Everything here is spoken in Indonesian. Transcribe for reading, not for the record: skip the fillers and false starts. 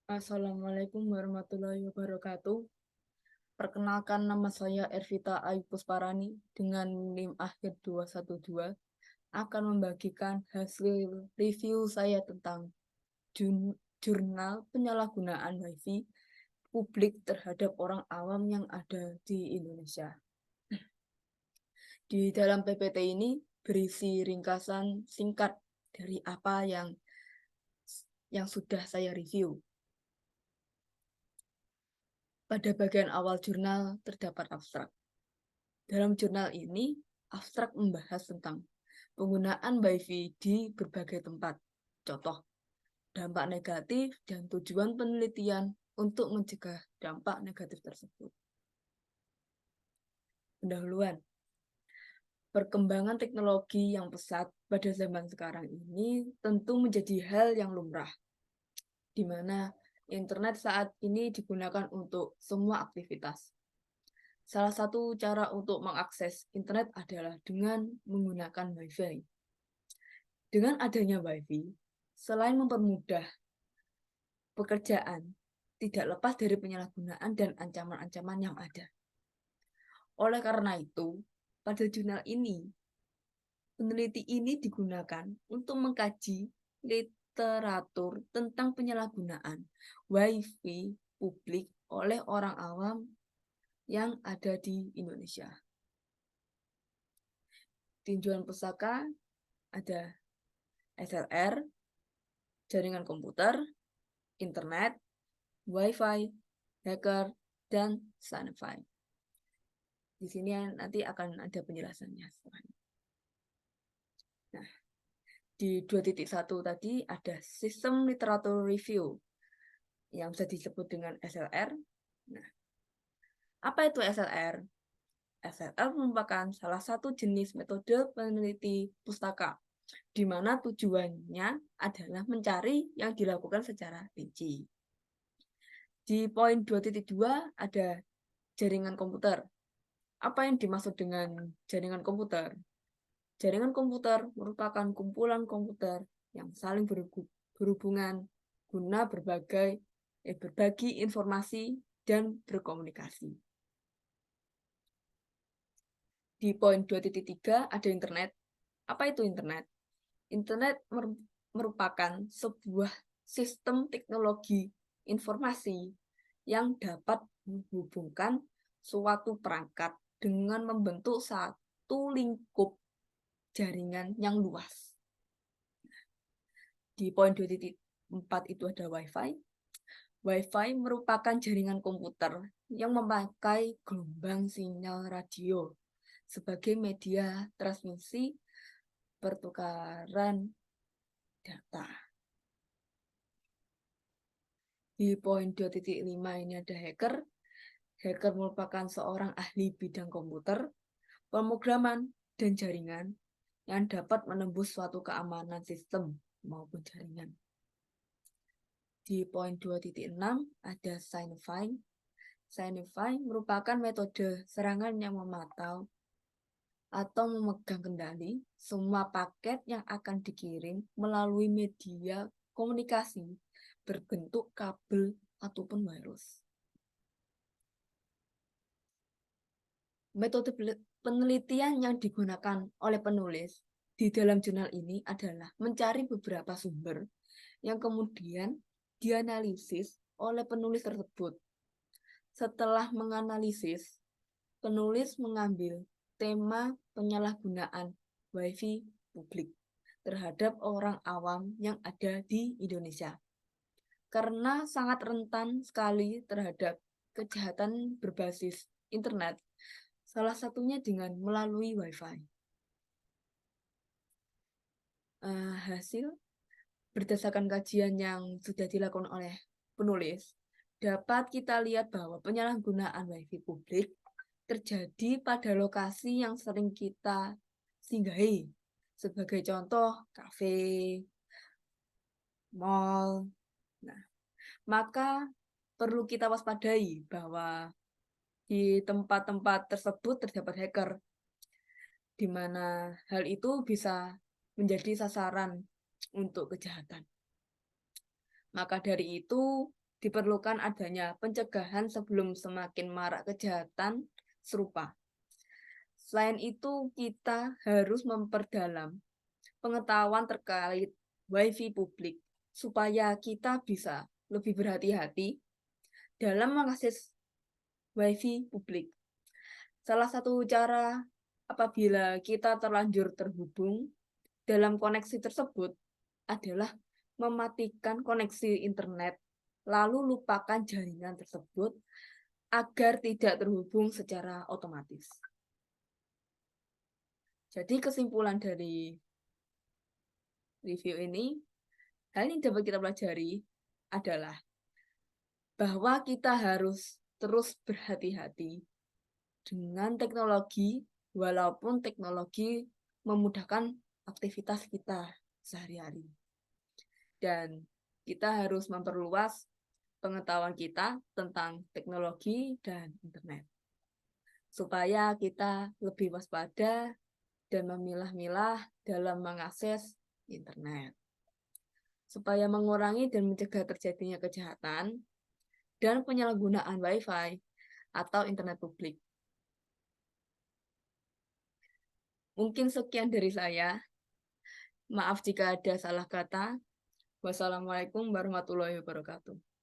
Assalamualaikum warahmatullahi wabarakatuh. Perkenalkan, nama saya Ervita Ayu Pusparani dengan NIM akhir 212 akan membagikan hasil review saya tentang jurnal penyalahgunaan WiFi publik terhadap orang awam yang ada di Indonesia. Di dalam PPT ini berisi ringkasan singkat dari apa yang sudah saya review. Pada bagian awal jurnal terdapat abstrak. Dalam jurnal ini, abstrak membahas tentang penggunaan WiFi di berbagai tempat. Contoh, dampak negatif dan tujuan penelitian untuk mencegah dampak negatif tersebut. Pendahuluan. Perkembangan teknologi yang pesat pada zaman sekarang ini tentu menjadi hal yang lumrah, di mana internet saat ini digunakan untuk semua aktivitas. Salah satu cara untuk mengakses internet adalah dengan menggunakan WiFi. Dengan adanya WiFi, selain mempermudah pekerjaan, tidak lepas dari penyalahgunaan dan ancaman-ancaman yang ada. Oleh karena itu, pada jurnal ini, peneliti ini digunakan untuk mengkaji literatur tentang penyalahgunaan WiFi publik oleh orang awam yang ada di Indonesia. Tinjauan pusaka ada SLR, jaringan komputer, internet, WiFi, hacker, dan sci-fi. Di sini nanti akan ada penjelasannya. Nah, di 2.1 tadi ada sistem literatur review yang bisa disebut dengan SLR. Nah, apa itu SLR? SLR merupakan salah satu jenis metode peneliti pustaka, di mana tujuannya adalah mencari yang dilakukan secara rinci. Di poin 2.2 ada jaringan komputer. Apa yang dimaksud dengan jaringan komputer? Jaringan komputer merupakan kumpulan komputer yang saling berhubungan guna berbagi informasi dan berkomunikasi. Di poin 2.3 ada internet. Apa itu internet? Internet merupakan sebuah sistem teknologi informasi yang dapat menghubungkan suatu perangkat dengan membentuk satu lingkup jaringan yang luas. Di poin 2.4 itu ada WiFi. WiFi merupakan jaringan komputer yang memakai gelombang sinyal radio sebagai media transmisi pertukaran data. Di poin 2.5 ini ada hacker. Hacker merupakan seorang ahli bidang komputer, pemrograman, dan jaringan yang dapat menembus suatu keamanan sistem maupun jaringan. Di poin 2.6 ada sci-fi. Sci-fi merupakan metode serangan yang memantau atau memegang kendali semua paket yang akan dikirim melalui media komunikasi berbentuk kabel ataupun virus. Metode penelitian yang digunakan oleh penulis di dalam jurnal ini adalah mencari beberapa sumber yang kemudian dianalisis oleh penulis tersebut. Setelah menganalisis, penulis mengambil tema penyalahgunaan WiFi publik terhadap orang awam yang ada di Indonesia. Karena sangat rentan sekali terhadap kejahatan berbasis internet, salah satunya dengan melalui WiFi. Hasil berdasarkan kajian yang sudah dilakukan oleh penulis, dapat kita lihat bahwa penyalahgunaan WiFi publik terjadi pada lokasi yang sering kita singgahi. Sebagai contoh, kafe, mall. Nah, maka perlu kita waspadai bahwa di tempat-tempat tersebut terdapat hacker, di mana hal itu bisa menjadi sasaran untuk kejahatan. Maka dari itu, diperlukan adanya pencegahan sebelum semakin marak kejahatan serupa. Selain itu, kita harus memperdalam pengetahuan terkait WiFi publik supaya kita bisa lebih berhati-hati dalam mengakses WiFi publik. Salah satu cara apabila kita terlanjur terhubung dalam koneksi tersebut adalah mematikan koneksi internet, lalu lupakan jaringan tersebut agar tidak terhubung secara otomatis. Jadi kesimpulan dari review ini, hal yang dapat kita pelajari adalah bahwa kita harus terus berhati-hati dengan teknologi, walaupun teknologi memudahkan aktivitas kita sehari-hari. Dan kita harus memperluas pengetahuan kita tentang teknologi dan internet, supaya kita lebih waspada dan memilah-milah dalam mengakses internet, supaya mengurangi dan mencegah terjadinya kejahatan dan penyalahgunaan Wi-Fi atau internet publik. Mungkin sekian dari saya. Maaf jika ada salah kata. Wassalamualaikum warahmatullahi wabarakatuh.